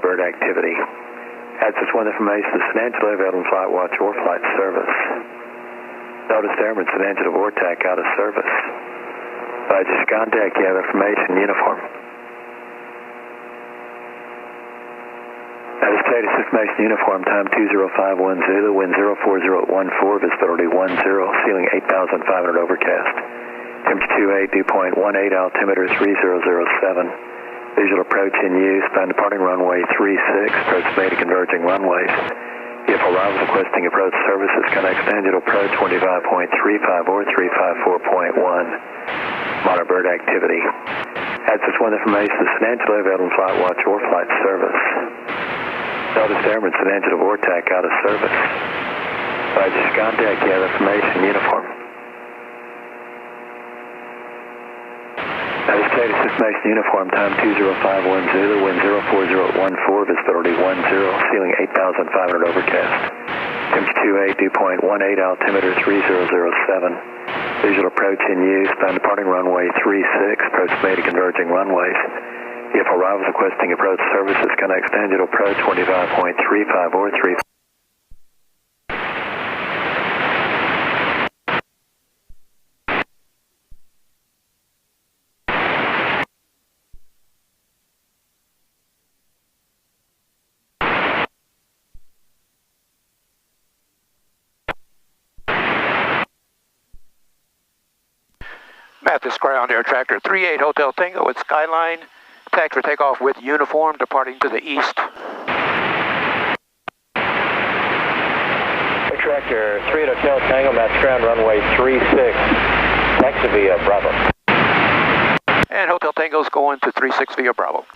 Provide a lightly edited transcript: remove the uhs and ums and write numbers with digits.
bird activity. Access 1 information to San Angelo available flight watch or flight service. Notice airman San Angelo Vortac out of service. Just contact you have information uniform. Status information uniform time 2051 Zulu, wind 04014, visibility 10, ceiling 8,500 overcast. Temperature 28, dew point 18, altimeter 3007. Visual approach in use, bound departing runway 36, approach made to converging runways. If arrivals requesting approach services, connect San Angelo approach 25.35 or 354.1. Monitor bird activity. Access 1 information to San Angelo available flight watch or flight service. Notice airman San Angelo Vortac out of service. Just contact you have information uniform. Status information uniform time 2051 Zulu, wind 04014, visibility 10, ceiling 8,500 overcast. Temperature 28, dew point 18, altimeter 3007. Visual approach in use, bound departing runway 36, approach made to converging runways. If arrivals requesting approach services, connect San Angelo approach 25.35 or 3. Mathis Ground Air Tractor 38 Hotel Tango with Skyline. Tax for takeoff with uniform, departing to the east. Air Tractor 38 Hotel Tango, Mathis Ground runway 36. Taxi via Bravo. And Hotel Tango's going to 36 via Bravo.